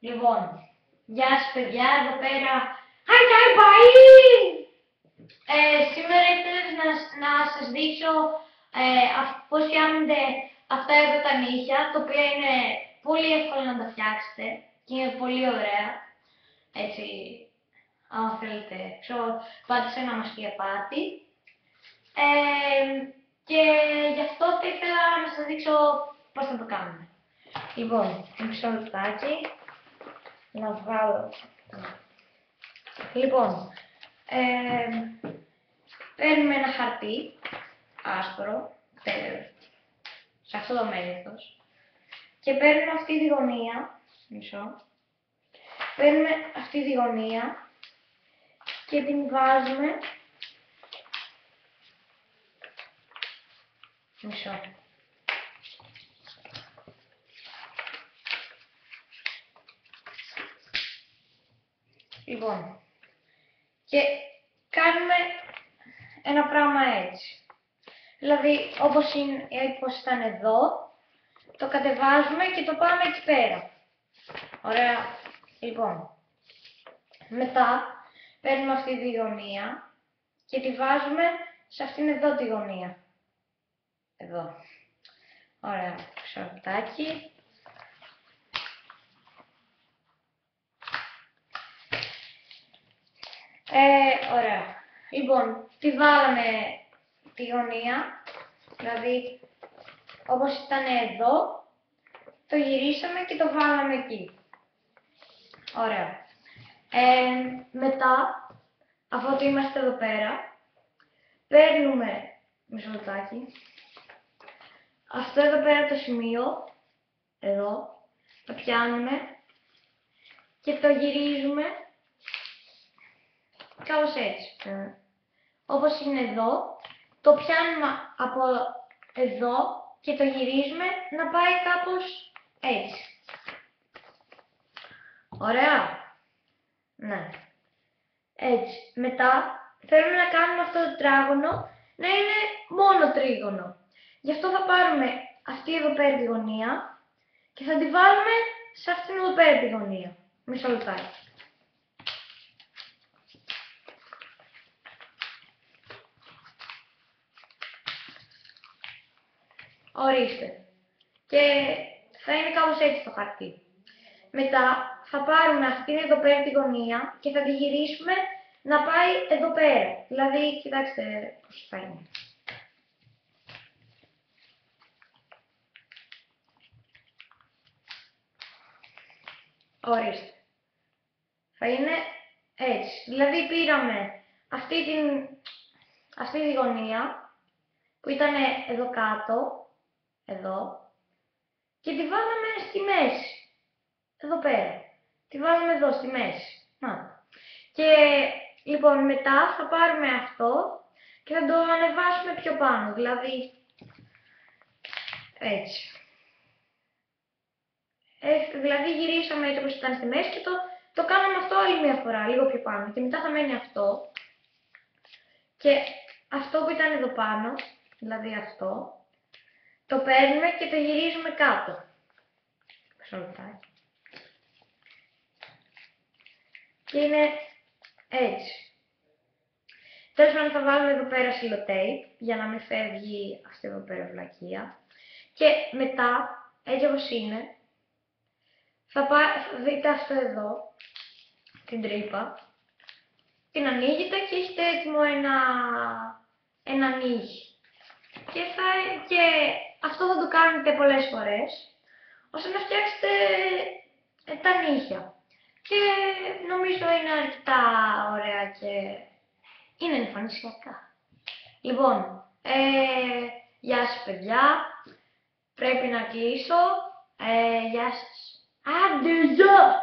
Λοιπόν, γεια σας παιδιά, εδώ πέρα. Hi bye! Σήμερα ήθελα να σας δείξω πώς φτιάχνονται αυτά εδώ τα νύχια, τα οποία είναι πολύ εύκολο να τα φτιάξετε και είναι πολύ ωραία. Έτσι, αν θέλετε, πάτε σε ένα μασκιαπάτι. Και γι' αυτό θα ήθελα να σας δείξω πώς θα το κάνουμε. Λοιπόν, μισό λεπτάκι. Να βγάλω. Λοιπόν, παίρνουμε ένα χαρτί άσπρο, σε αυτό το μέγεθος, και παίρνουμε αυτή τη γωνία, παίρνουμε αυτή τη γωνία και την βάζουμε, Λοιπόν, και κάνουμε ένα πράγμα έτσι. Δηλαδή, όπως ήταν εδώ, το κατεβάζουμε και το πάμε εκεί πέρα. Ωραία. Λοιπόν, μετά παίρνουμε αυτή τη γωνία και τη βάζουμε σε αυτήν εδώ τη γωνία. Εδώ. Ωραία. Ξαρτάκι. Ωραία. Λοιπόν, τη βάλαμε τη γωνία, δηλαδή όπως ήταν εδώ, το γυρίσαμε και το βάλαμε εκεί. Ωραία. Μετά, αφού είμαστε εδώ πέρα, παίρνουμε, μισό λεπτάκι, αυτό εδώ πέρα το σημείο, εδώ, το πιάνουμε και το γυρίζουμε κάπως έτσι. Όπως είναι εδώ, το πιάνουμε από εδώ και το γυρίζουμε να πάει κάπως έτσι. Ωραία. Ναι. Έτσι. Μετά θέλουμε να κάνουμε αυτό το τετράγωνο να είναι μόνο τρίγωνο. Γι' αυτό θα πάρουμε αυτή εδώ πέρα τη γωνία και θα τη βάλουμε σε αυτήν εδώ πέρα τη γωνία. Μισό λεπτάκι. Ορίστε. Και θα είναι κάπως έτσι το χαρτί. Μετά θα πάρουμε αυτήν εδώ πέρα τη γωνία και θα τη γυρίσουμε να πάει εδώ πέρα. Δηλαδή, κοιτάξτε πώς θα είναι. Ορίστε. Θα είναι έτσι. Δηλαδή πήραμε αυτή τη γωνία που ήταν εδώ κάτω, εδώ, και τη βάλαμε στη μέση. Εδώ πέρα. Τη βάλαμε εδώ στη μέση. Να. Και λοιπόν μετά θα πάρουμε αυτό και θα το ανεβάσουμε πιο πάνω. Δηλαδή έτσι. Δηλαδή γυρίσαμε έτσι όπως ήταν στη μέση και το κάναμε αυτό άλλη μια φορά, λίγο πιο πάνω. Και μετά θα μένει αυτό. Και αυτό που ήταν εδώ πάνω, δηλαδή αυτό, το παίρνουμε και το γυρίζουμε κάτω. Και είναι έτσι. Τέλος πάντων θα βάλουμε εδώ πέρα σιλοτέιπ για να μην φεύγει αυτή εδώ πέρα βλακεία. Και μετά, έτσι όπως είναι, θα δείτε αυτό εδώ, την τρύπα, την ανοίγετε και έχετε έτοιμο ένα ανοίγει. Και αυτό θα το κάνετε πολλές φορές, ώστε να φτιάξετε τα νύχια. Και νομίζω είναι αρκετά ωραία και είναι εμφανισιακά. Λοιπόν, γεια σας παιδιά, πρέπει να κλείσω, γεια σας. Άντε, γεια!